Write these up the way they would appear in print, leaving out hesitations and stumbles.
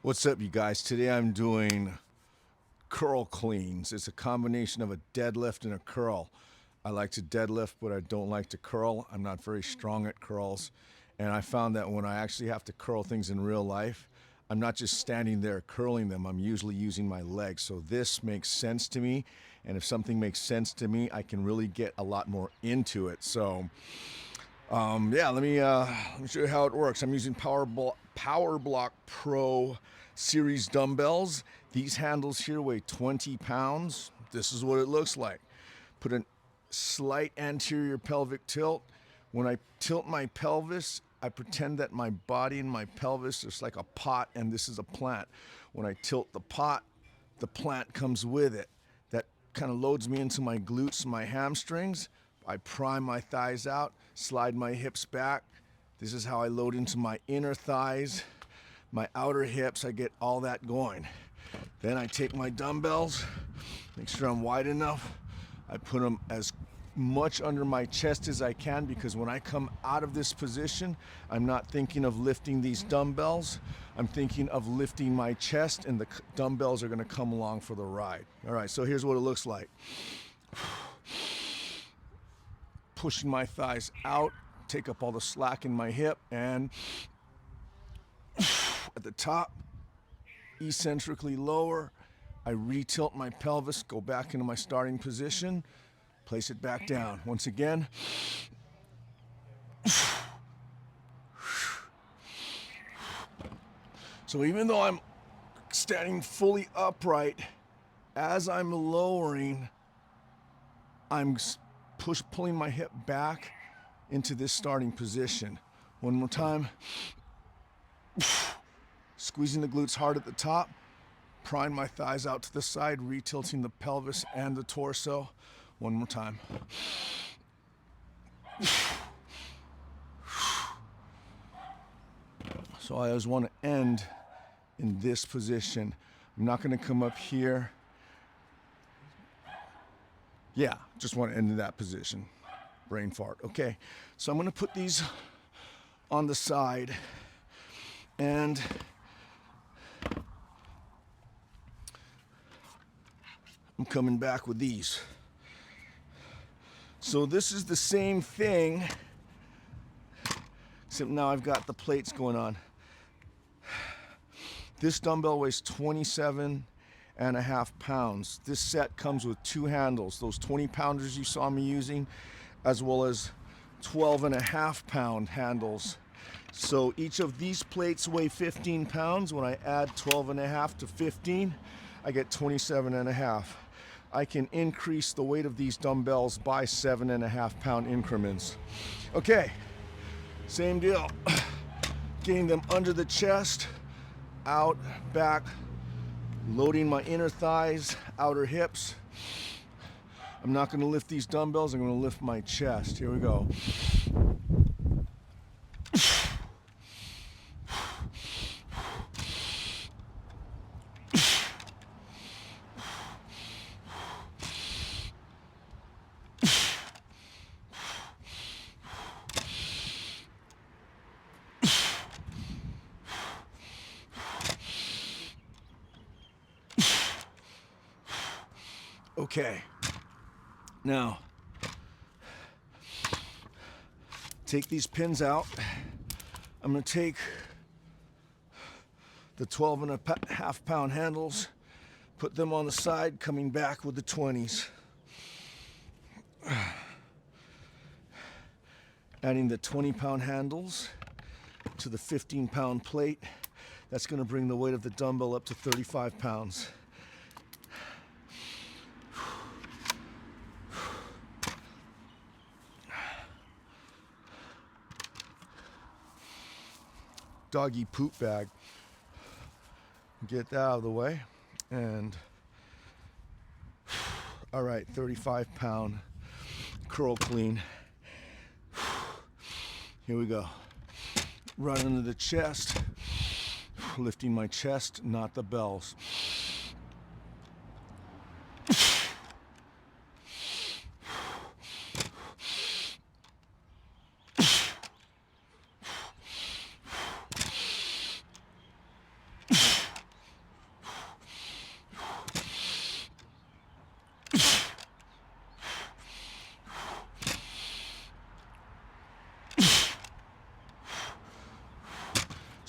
What's up, you guys? Today I'm doing curl cleans. It's a combination of a deadlift and a curl. I like to deadlift, but I don't like to curl. I'm not very strong at curls. And I found that when I actually have to curl things in real life, I'm not just standing there curling them, I'm usually using my legs. So this makes sense to me. And if something makes sense to me, I can really get a lot more into it. So yeah, let me show you how it works. I'm using Powerblock Pro Series dumbbells. These handles here weigh 20 pounds. This is what it looks like. Put a slight anterior pelvic tilt. When I tilt my pelvis, I pretend that my body and my pelvis is like a pot and this is a plant. When I tilt the pot, the plant comes with it. That kind of loads me into my glutes, my hamstrings. I prime my thighs out, slide my hips back. This is how I load into my inner thighs, my outer hips. I get all that going. Then I take my dumbbells, make sure I'm wide enough. I put them as much under my chest as I can, because when I come out of this position, I'm not thinking of lifting these dumbbells. I'm thinking of lifting my chest, and the dumbbells are gonna come along for the ride. All right, so here's what it looks like. Pushing my thighs out, take up all the slack in my hip, and at the top, eccentrically lower, I re-tilt my pelvis, go back into my starting position, place it back down. Once again, so even though I'm standing fully upright, as I'm lowering, I'm pulling my hip back into this starting position. One more time. Squeezing the glutes hard at the top, prime my thighs out to the side, re-tilting the pelvis and the torso. One more time. So I always want to end in this position. I'm not going to come up here. Yeah, just want to end in that position. Brain fart. Okay, so I'm going to put these on the side, and I'm coming back with these. So this is the same thing, except now I've got the plates going on. This dumbbell weighs 27.5 pounds. This set comes with two handles, those 20 pounders you saw me using, as well as 12.5 pound handles. So each of these plates weigh 15 pounds. When I add 12.5 to 15, I get 27.5. I can increase the weight of these dumbbells by 7.5 pound increments. Okay, same deal. Getting them under the chest, out, back, loading my inner thighs, outer hips. I'm not going to lift these dumbbells, I'm going to lift my chest. Here we go. Okay, now take these pins out. I'm going to take the 12.5 pound handles, put them on the side, coming back with the 20s. Adding the 20 pound handles to the 15 pound plate. That's going to bring the weight of the dumbbell up to 35 pounds. Doggy poop bag. Get that out of the way. And all right, 35 pound curl clean. Here we go. Right under the chest, lifting my chest, not the bells.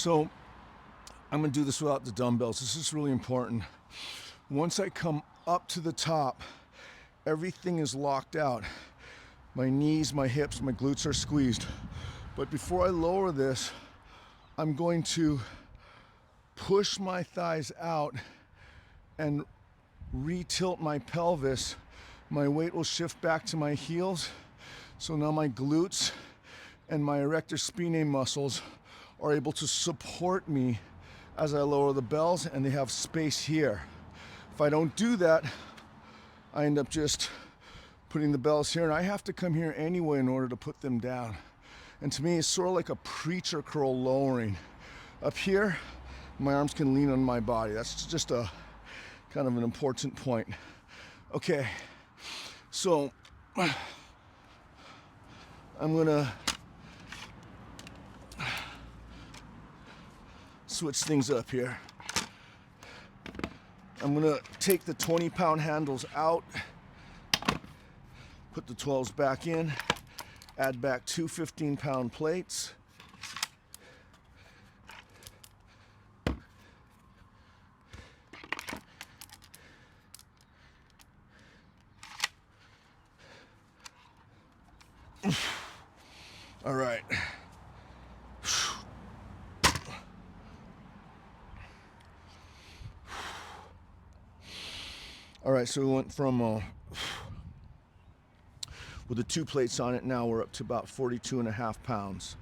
So I'm gonna do this without the dumbbells. This is really important. Once I come up to the top, everything is locked out. My knees, my hips, my glutes are squeezed. But before I lower this, I'm going to push my thighs out and re-tilt my pelvis. My weight will shift back to my heels. So now my glutes and my erector spinae muscles are able to support me as I lower the bells, and they have space here. If I don't do that, I end up just putting the bells here, and I have to come here anyway in order to put them down. And to me, it's sort of like a preacher curl lowering. Up here, my arms can lean on my body. That's just a kind of an important point. Okay, so I'm gonna switch things up here. I'm gonna take the 20-pound handles out, put the 12s back in, add back 2 15-pound plates. All right. All right, so we went from with the 2 plates on it, now we're up to about 42.5 pounds.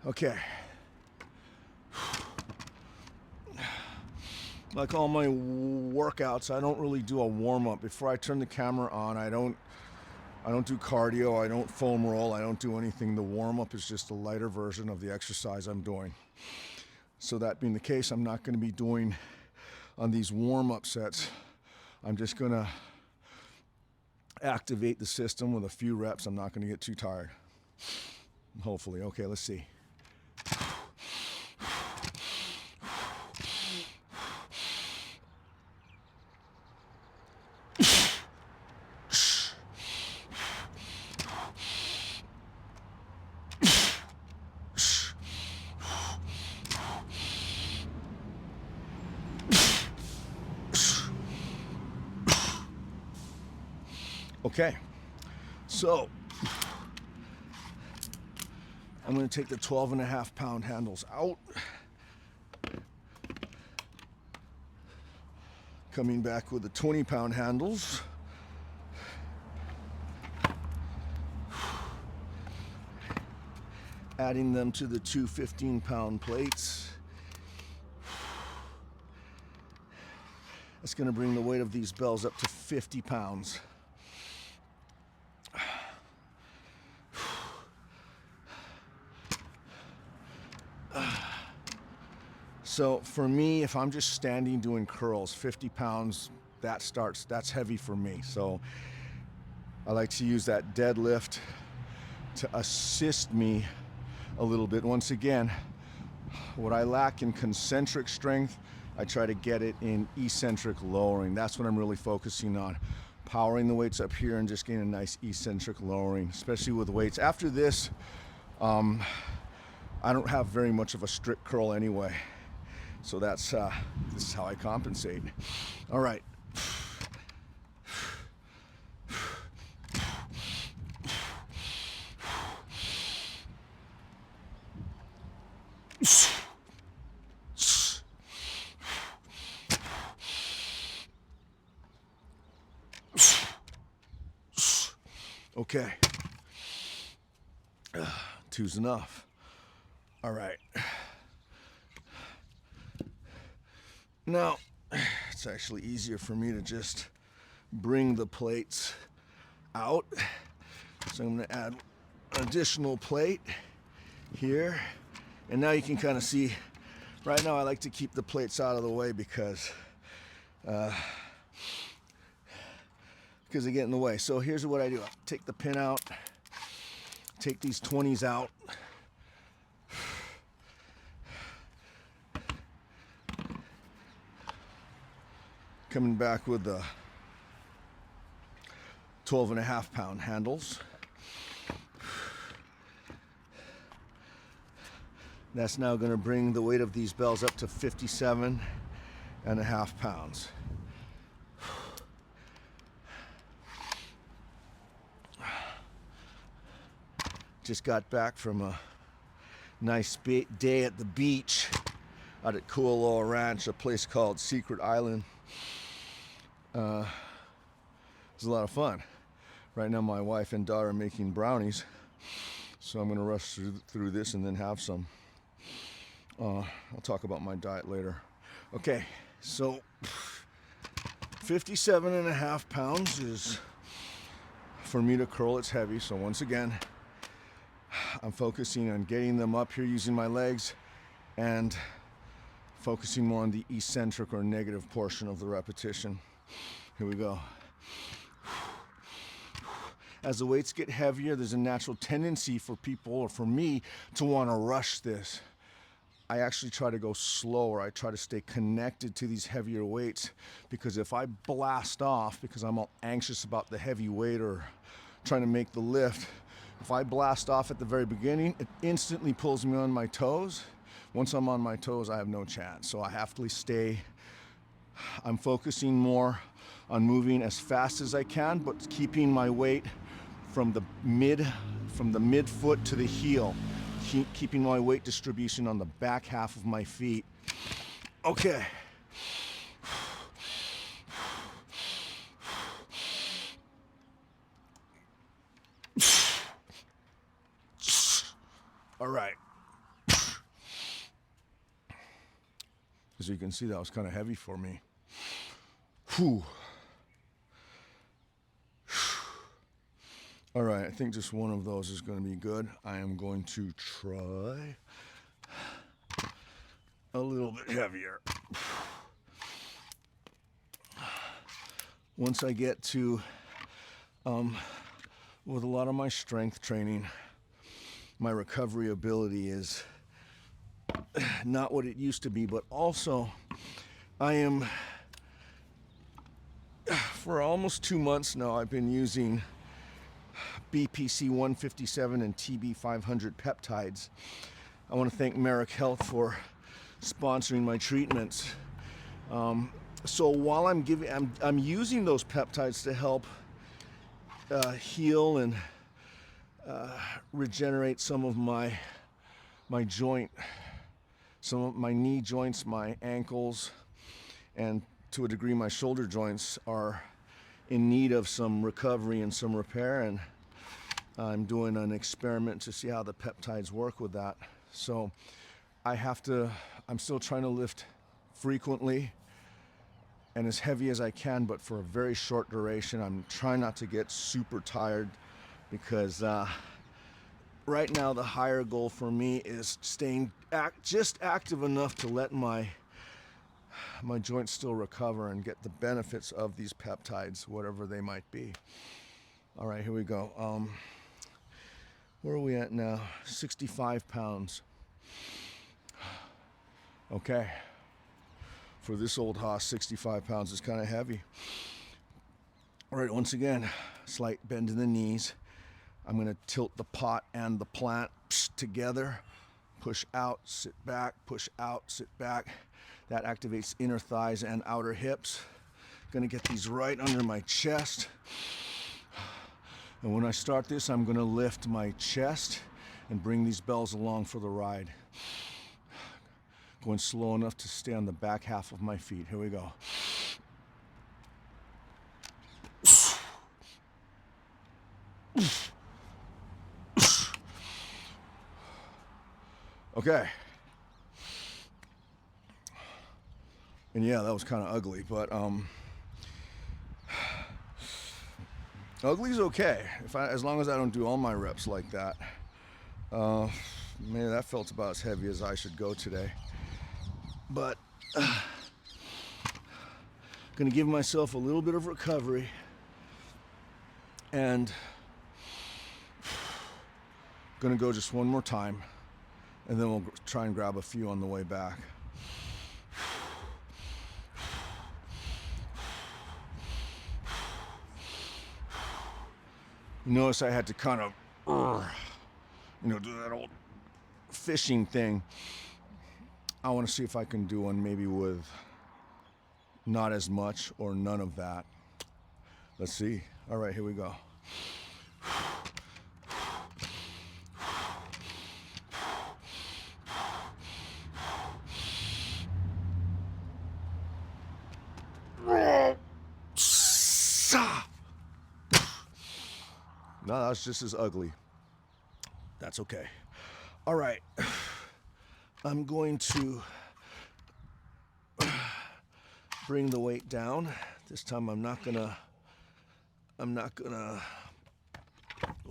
Okay. Like all my workouts, I don't really do a warm-up. Before I turn the camera on, I don't do cardio, I don't foam roll, I don't do anything. The warm-up is just a lighter version of the exercise I'm doing. So that being the case, I'm not going to be doing on these warm-up sets. I'm just going to activate the system with a few reps. I'm not going to get too tired. Hopefully. Okay, let's see. Okay, so I'm going to take the 12.5-pound handles out. Coming back with the 20-pound handles. Adding them to the 2 15-pound plates. That's going to bring the weight of these bells up to 50 pounds. So for me, if I'm just standing doing curls, 50 pounds, that's heavy for me. So I like to use that deadlift to assist me a little bit. Once again, what I lack in concentric strength, I try to get it in eccentric lowering. That's what I'm really focusing on. Powering the weights up here and just getting a nice eccentric lowering, especially with weights. After this, I don't have very much of a strict curl anyway. So this is how I compensate. All right. Okay. 2's enough. All right. Now, it's actually easier for me to just bring the plates out. So I'm going to add an additional plate here. And now you can kind of see, right now I like to keep the plates out of the way because they get in the way. So here's what I do. I take the pin out, take these 20s out. Coming back with the 12.5-pound handles. That's now going to bring the weight of these bells up to 57.5 pounds. Just got back from a nice day at the beach out at Kualoa Ranch, a place called Secret Island. It was a lot of fun. Right now my wife and daughter are making brownies, so I'm going to rush through this and then have some. I'll talk about my diet later. Okay, so 57.5 pounds is for me to curl. It's heavy, so once again I'm focusing on getting them up here using my legs and focusing more on the eccentric or negative portion of the repetition. Here we go. As the weights get heavier, there's a natural tendency for people, or for me, to want to rush this. I actually try to go slower. I try to stay connected to these heavier weights, because if I blast off, because I'm all anxious about the heavy weight or trying to make the lift, if I blast off at the very beginning, it instantly pulls me on my toes. Once I'm on my toes, I have no chance. So I have to stay, I'm focusing more on moving as fast as I can, but keeping my weight from the mid foot to the heel. Keeping my weight distribution on the back half of my feet. Okay. All right. As you can see, that was kind of heavy for me. Whew. All right, I think just one of those is going to be good. I am going to try a little bit heavier. Once I get to, with a lot of my strength training, my recovery ability is not what it used to be, but also I am, for almost 2 months now, I've been using BPC 157 and TB 500 peptides. I want to thank Merrick Health for sponsoring my treatments. So while I'm using those peptides to help heal and regenerate some of my joint, some of my knee joints, my ankles, and to a degree my shoulder joints are in need of some recovery and some repair, and I'm doing an experiment to see how the peptides work with that. So I'm still trying to lift frequently and as heavy as I can, but for a very short duration. I'm trying not to get super tired, because right now the higher goal for me is staying just active enough to let my joints still recover and get the benefits of these peptides, whatever they might be. All right, here we go. Where are we at now? 65 pounds. Okay. For this old hoss, 65 pounds is kind of heavy. All right, once again, slight bend in the knees. I'm going to tilt the pot and the plant together. Push out, sit back, push out, sit back. That activates inner thighs and outer hips. Going to get these right under my chest. And when I start this, I'm going to lift my chest and bring these bells along for the ride. Going slow enough to stay on the back half of my feet. Here we go. Okay. And yeah, that was kind of ugly, but ugly's okay. As long as I don't do all my reps like that. Man, that felt about as heavy as I should go today. But gonna give myself a little bit of recovery, and gonna go just one more time, and then we'll try and grab a few on the way back. Notice I had to kind of, do that old fishing thing, I want to see if I can do one maybe with not as much or none of that. Let's see. All right, here we go. No, that's just as ugly. That's okay. All right. I'm going to bring the weight down. This time I'm not gonna, what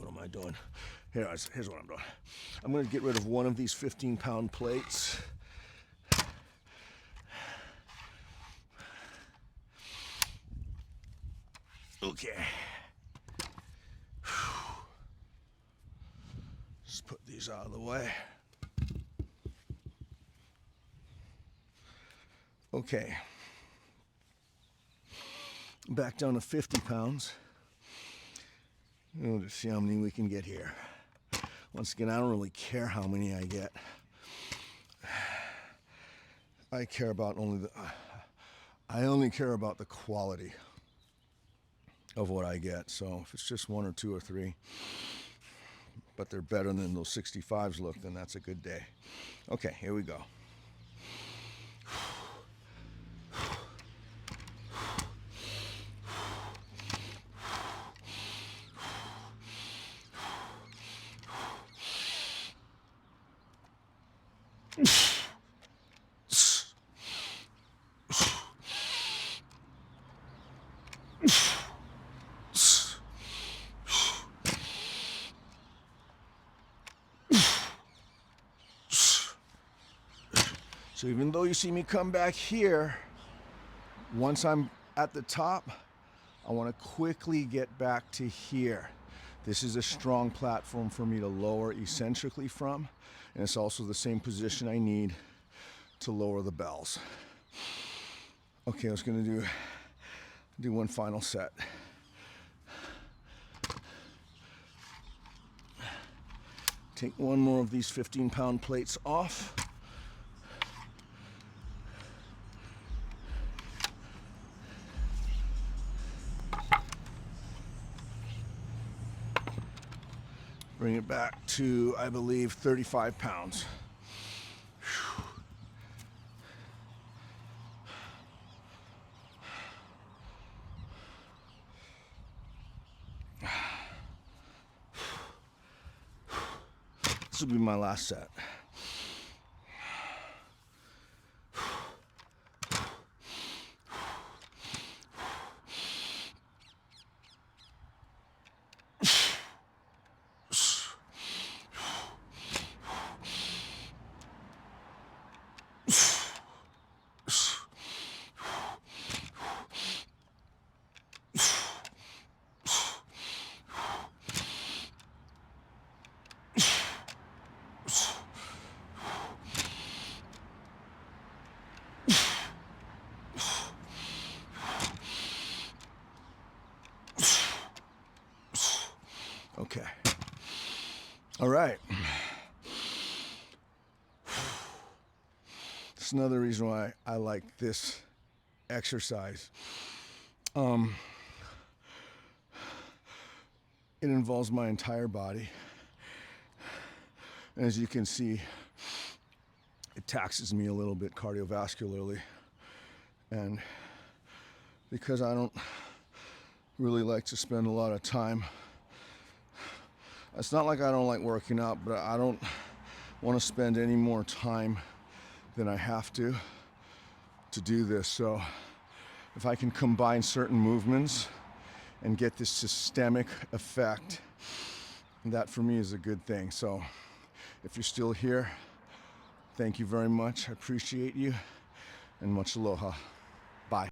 am I doing? Here's what I'm doing. I'm gonna get rid of one of these 15-pound plates. Okay. Just put these out of the way. Okay. Back down to 50 pounds. We'll just see how many we can get here. Once again, I don't really care how many I get. I only care about the quality of what I get. So if it's just one or two or three, but they're better than those 65s look, then that's a good day. Okay, here we go. So even though you see me come back here, once I'm at the top, I want to quickly get back to here. This is a strong platform for me to lower eccentrically from, and it's also the same position I need to lower the bells. Okay, I was going to do one final set. Take one more of these 15-pound plates off. Bring it back to, I believe, 35 pounds. This will be my last set. Okay. All right. That's another reason why I like this exercise. It involves my entire body. And as you can see, it taxes me a little bit cardiovascularly. And because I don't really like to spend a lot of time, it's not like I don't like working out, but I don't want to spend any more time than I have to do this. So if I can combine certain movements and get this systemic effect, that for me is a good thing. So if you're still here, thank you very much. I appreciate you, and much aloha.